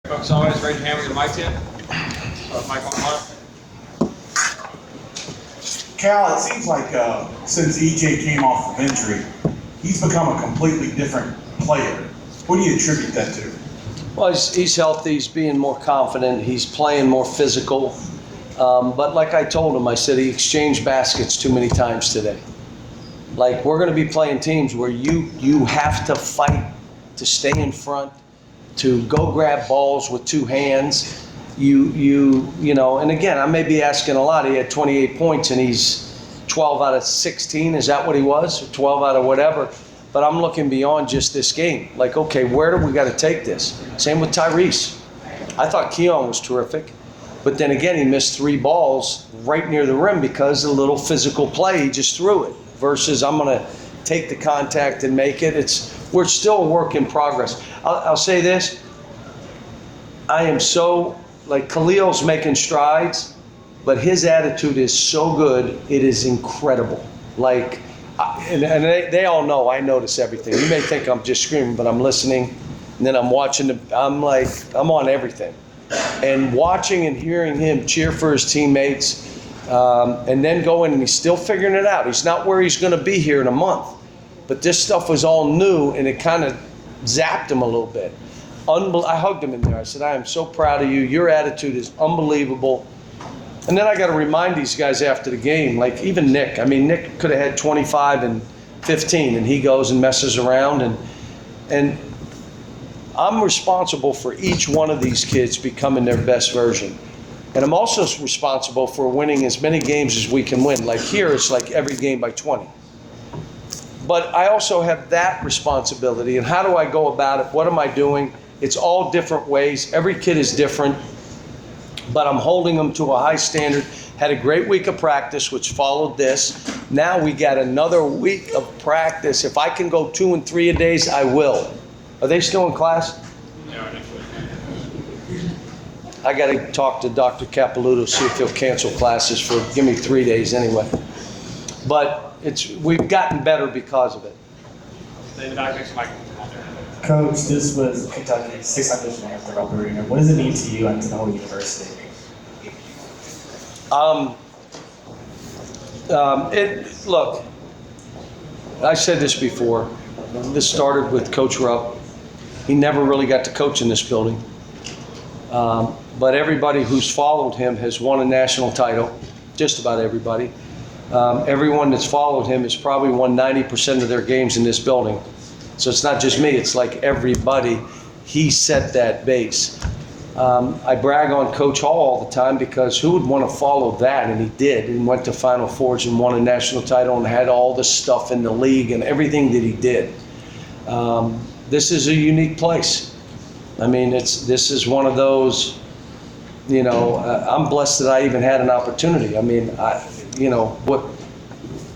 Folks, always raise your hand with your mic in. Mic on left. Cal, it seems like since EJ came off of injury, he's become a completely different player. What do you attribute that to? Well, he's healthy. He's being more confident. He's playing more physical. But like I told him, I said he exchanged baskets too many times today. Like, we're going to be playing teams where you have to fight to stay in front, to go grab balls with two hands. You know, and again, I may be asking a lot. He had 28 points and he's 12 out of 16. Is that what he was? Or 12 out of whatever. But I'm looking beyond just this game. Like, okay, where do we got to take this? Same with Tyrese. I thought Keon was terrific. But then again, he missed 3 balls right near the rim because a little physical play, he just threw it. Versus I'm going to take the contact and make it. We're still a work in progress. I'll say this. I am so, like, Khalil's making strides, but his attitude is so good, it is incredible. Like, and they all know I notice everything. You may think I'm just screaming, but I'm listening, and then I'm watching, I'm on everything. And watching and hearing him cheer for his teammates, and then go in and he's still figuring it out. He's not where he's going to be here in a month. But this stuff was all new, and it kind of zapped him a little bit. I hugged him in there. I said, I am so proud of you. Your attitude is unbelievable. And then I got to remind these guys after the game, like even Nick. I mean, Nick could have had 25 and 15, and he goes and messes around. And I'm responsible for each one of these kids becoming their best version. And I'm also responsible for winning as many games as we can win. Like here, it's like every game by 20. But I also have that responsibility. And how do I go about it? What am I doing? It's all different ways. Every kid is different. But I'm holding them to a high standard. Had a great week of practice, which followed this. Now we got another week of practice. If I can go 2 and 3 a days, I will. Are they still in class? No, next week. I got to talk to Dr. Capilouto, see if he'll cancel classes for, give me 3 days anyway. But we've gotten better because of it. David, I think Mike. Coach, this was Kentucky's 600th win at the Rupp Arena. What does it mean to you and to the whole university? Look, I said this before. This started with Coach Rupp. He never really got to coach in this building. But everybody who's followed him has won a national title, just about everybody. Everyone that's followed him has probably won 90% of their games in this building. So it's not just me, it's like everybody. He set that base. I brag on Coach Hall all the time because who would want to follow that? And he did, and went to Final Fours and won a national title and had all the stuff in the league and everything that he did. This is a unique place. I mean, this is one of those, you know, I'm blessed that I even had an opportunity. I mean,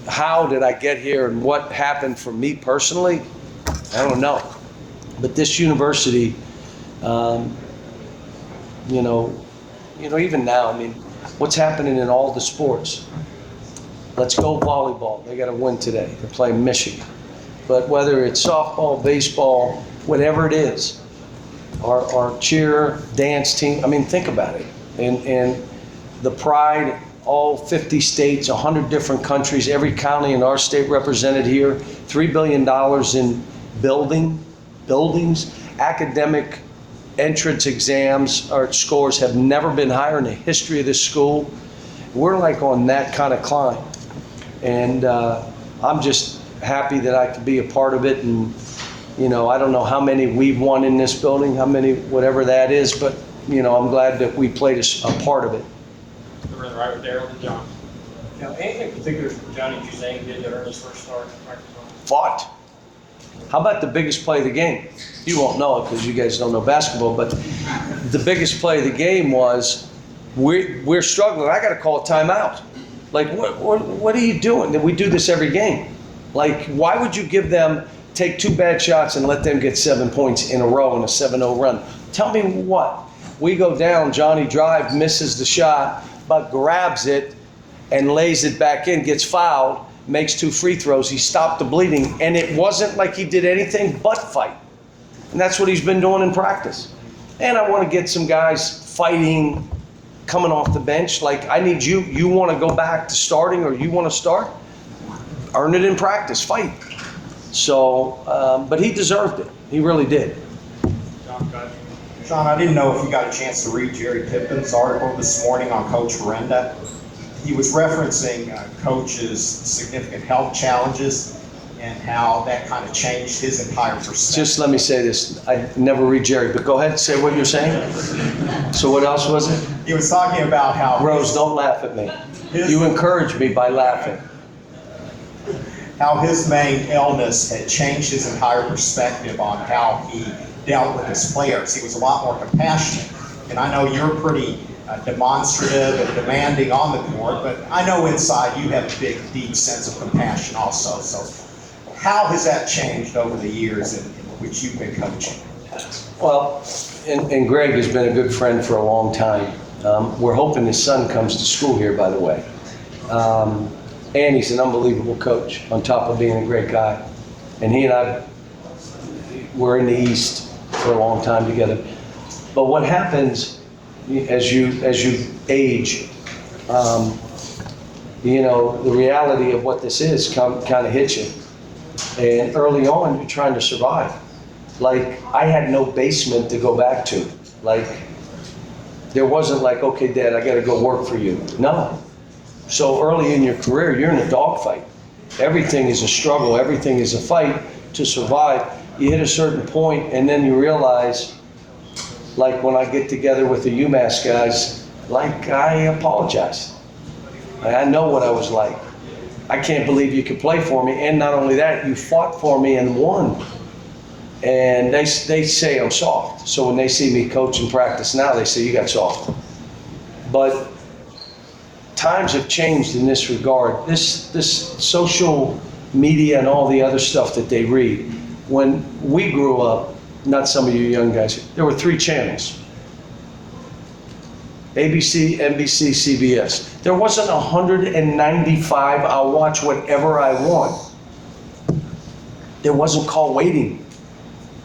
how did I get here and what happened for me personally? I don't know. But this university, even now, I mean, what's happening in all the sports? Let's go volleyball. They got to win today. They're playing Michigan. But whether it's softball, baseball, whatever it is, our cheer, dance team, I mean, think about it. And the pride, all 50 states, 100 different countries, every county in our state represented here, $3 billion in buildings, academic entrance exams, our scores have never been higher in the history of this school. We're like on that kind of climb. And I'm just happy that I could be a part of it. And, you know, I don't know how many we've won in this building, how many, whatever that is, but, you know, I'm glad that we played a part of it. We're right with Daryl and John. Now, anything particular Johnny Juzang did to earn his first start in practice? Fought. How about the biggest play of the game? You won't know it because you guys don't know basketball, but the biggest play of the game was we're struggling. I got to call a timeout. Like, what are you doing? We do this every game. Like, why would you take 2 bad shots and let them get 7 points in a row in a 7-0 run? Tell me what? We go down, Johnny drive, misses the shot, but grabs it and lays it back in, gets fouled, makes 2 free throws. He stopped the bleeding, and it wasn't like he did anything but fight. And that's what he's been doing in practice. And I want to get some guys fighting, coming off the bench. Like, I need you. You want to go back to starting, or you want to start? Earn it in practice. Fight. So, but he deserved it. He really did. Sean, I didn't know if you got a chance to read Jerry Pippen's article this morning on Coach Renda. He was referencing Coach's significant health challenges and how that kind of changed his entire perspective. Just let me say this. I never read Jerry, but go ahead and say what you're saying. So what else was it? He was talking about how Rose, don't laugh at me. You encourage me by laughing. How his main illness had changed his entire perspective on how he dealt with his players. He was a lot more compassionate. And I know you're pretty demonstrative and demanding on the court, but I know inside you have a big, deep sense of compassion also. So how has that changed over the years in which you've been coaching? Well, and Greg has been a good friend for a long time. We're hoping his son comes to school here, by the way. And he's an unbelievable coach, on top of being a great guy. And he and I were in the East for a long time together. But what happens as you age, you know, the reality of what this is kind of hits you. And early on, you're trying to survive. Like, I had no basement to go back to. Like, there wasn't like, okay, Dad, I got to go work for you. No. So early in your career, you're in a dogfight. Everything is a struggle. Everything is a fight to survive. You hit a certain point, and then you realize, like when I get together with the UMass guys, like, I apologize. I know what I was like. I can't believe you could play for me. And not only that, you fought for me and won. And they say I'm soft. So when they see me coach and practice now, they say, you got soft. But times have changed in this regard. This social media and all the other stuff that they read. When we grew up, not some of you young guys, there were 3 channels. ABC, NBC, CBS. There wasn't 195, I'll watch whatever I want. There wasn't call waiting.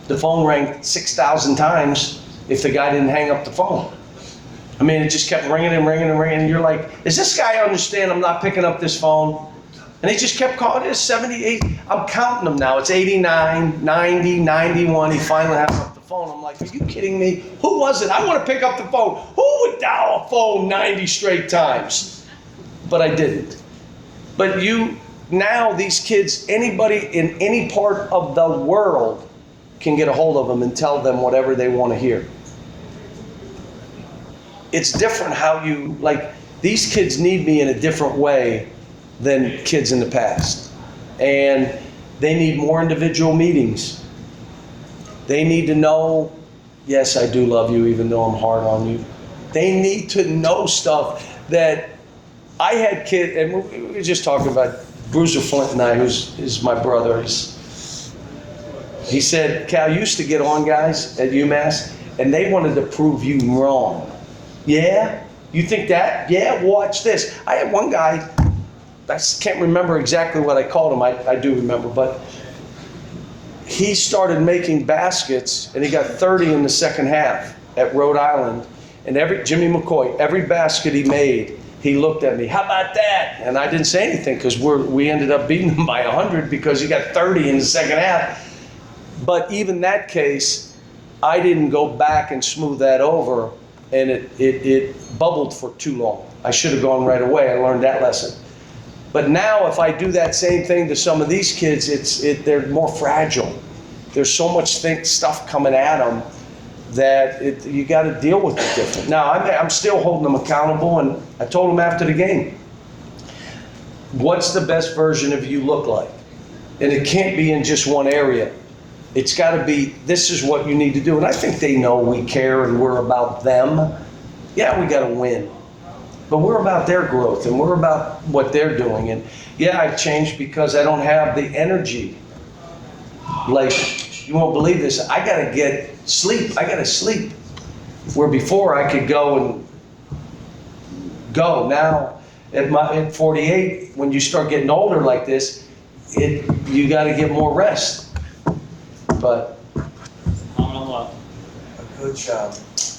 The phone rang 6,000 times if the guy didn't hang up the phone. I mean, it just kept ringing and ringing and ringing, and you're like, does this guy understand I'm not picking up this phone? And he just kept calling. It's 78, I'm counting them now. It's 89, 90, 91. He finally hangs up the phone. I'm like, are you kidding me? Who was it? I want to pick up the phone. Who would dial a phone 90 straight times? But I didn't. But now these kids, anybody in any part of the world can get a hold of them and tell them whatever they want to hear. It's different how you, like, these kids need me in a different way than kids in the past. And they need more individual meetings. They need to know, yes, I do love you, even though I'm hard on you. They need to know stuff that I had kids, and we were just talking about Bruiser Flint and I, who's my brother. He said, Cal used to get on guys at UMass, and they wanted to prove you wrong. Yeah? You think that? Yeah, watch this. I had one guy, I can't remember exactly what I called him. I do remember, but he started making baskets, and he got 30 in the second half at Rhode Island. And Jimmy McCoy, every basket he made, he looked at me, how about that? And I didn't say anything because we ended up beating him by 100 because he got 30 in the second half. But even that case, I didn't go back and smooth that over, and it bubbled for too long. I should have gone right away. I learned that lesson. But now if I do that same thing to some of these kids, they're more fragile. There's so much stuff coming at them that you got to deal with it different. Now, I'm still holding them accountable, and I told them after the game, what's the best version of you look like? And it can't be in just one area. It's got to be, this is what you need to do. And I think they know we care and we're about them. Yeah, we got to win. But we're about their growth, and we're about what they're doing. And yeah, I've changed because I don't have the energy. Like, you won't believe this, I got to get sleep. I got to sleep. Where before I could go and go. Now, at 48, when you start getting older like this, you got to get more rest. But Comment on the left. Coach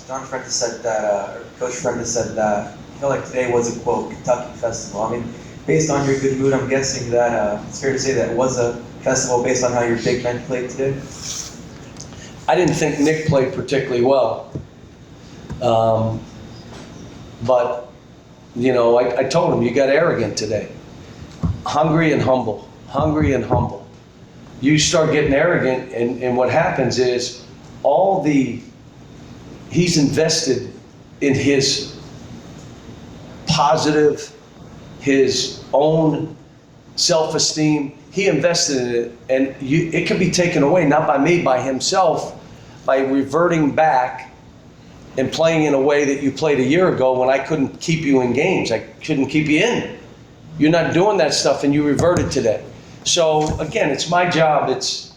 John Frenda said that, or Coach Frenda said that he felt like today was a, quote, Kentucky festival. I mean, based on your good mood, I'm guessing that it's fair to say that it was a festival based on how your big men played today? I didn't think Nick played particularly well. But, you know, I told him, you got arrogant today. Hungry and humble. Hungry and humble. You start getting arrogant, and what happens is he's invested in his positive, his own self-esteem. He invested in it, and it can be taken away, not by me, by himself, by reverting back and playing in a way that you played a year ago when I couldn't keep you in games. I couldn't keep you in. You're not doing that stuff, and you reverted today. So again, it's my job. It's,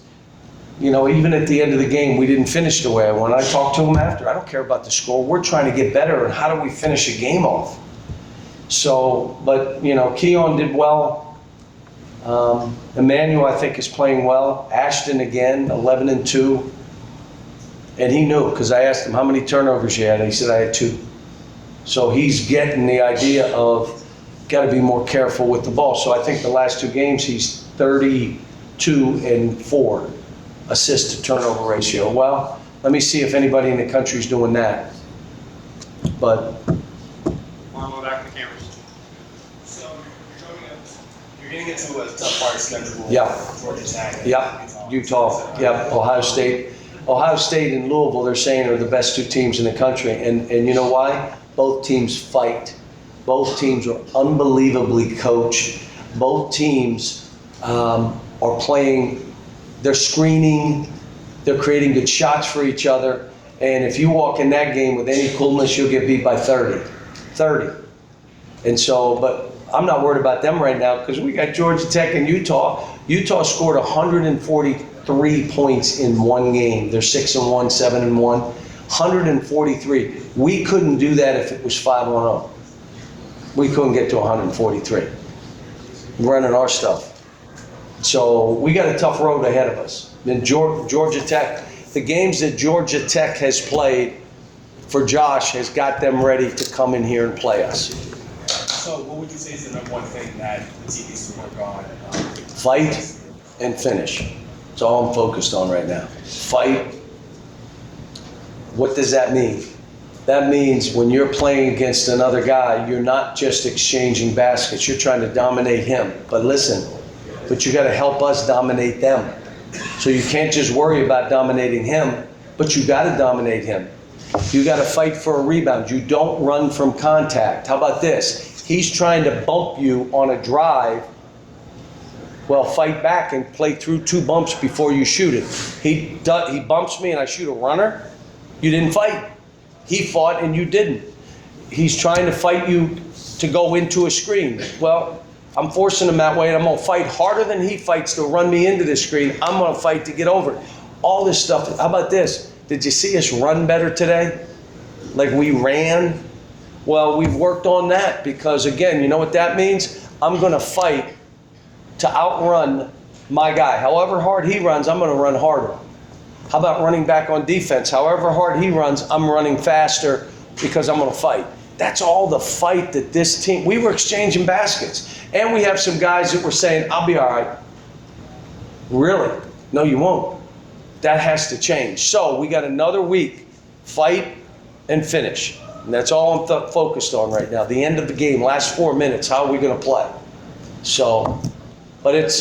you know, even at the end of the game, we didn't finish the way I wanted. I talked to him after. I don't care about the score. We're trying to get better, and how do we finish a game off? So, but, you know, Keon did well. Emmanuel, I think, is playing well. Ashton, again, 11-2. And he knew, because I asked him how many turnovers you had, and he said I had 2. So he's getting the idea of got to be more careful with the ball. So I think the last 2 games, he's 32-4 assist to turnover ratio. Well, let me see if anybody in the country is doing that. But Marlo, back to the cameras. So you're getting into a tough part of schedule. Yeah. Georgia Tech. yeah, Utah, yeah, Ohio State. Ohio State and Louisville, they're saying, are the best 2 teams in the country. And you know why? Both teams fight. Both teams are unbelievably coached. Both teams are playing, they're screening, they're creating good shots for each other. And if you walk in that game with any coolness, you'll get beat by 30. And so, but I'm not worried about them right now because we got Georgia Tech and Utah. Utah scored 143 points in one game. They're 6-1, 7-1, 143. We couldn't do that if it was 5-0. We couldn't get to 143. We're running our stuff. So we got a tough road ahead of us. Then Georgia Tech, the games that Georgia Tech has played for Josh has got them ready to come in here and play us. So what would you say is the number one thing that the team needs to work on? Fight and finish. That's all I'm focused on right now. Fight. What does that mean? That means when you're playing against another guy, you're not just exchanging baskets. You're trying to dominate him. But listen, but you got to help us dominate them. So you can't just worry about dominating him, but you got to dominate him. You got to fight for a rebound. You don't run from contact. How about this? He's trying to bump you on a drive. Well, fight back and play through 2 bumps before you shoot it. He bumps me and I shoot a runner. You didn't fight. He fought and you didn't. He's trying to fight you to go into a screen. Well, I'm forcing him that way, and I'm going to fight harder than he fights to run me into the screen. I'm going to fight to get over it. All this stuff. How about this? Did you see us run better today? Like we ran? Well, we've worked on that because, again, you know what that means? I'm going to fight to outrun my guy. However hard he runs, I'm going to run harder. How about running back on defense? However hard he runs, I'm running faster because I'm going to fight. That's all the fight that this team, we were exchanging baskets. And we have some guys that were saying, I'll be all right. Really? No, you won't. That has to change. So we got another week, fight and finish. And that's all I'm focused on right now. The end of the game, last 4 minutes, how are we going to play? So, but it's,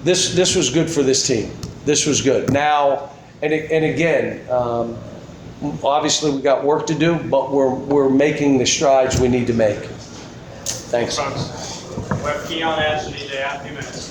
this was good for this team. This was good. Now, and again, obviously we got work to do, but we're making the strides we need to make. Thanks. We have Keon Ashton, DJ, 2 minutes.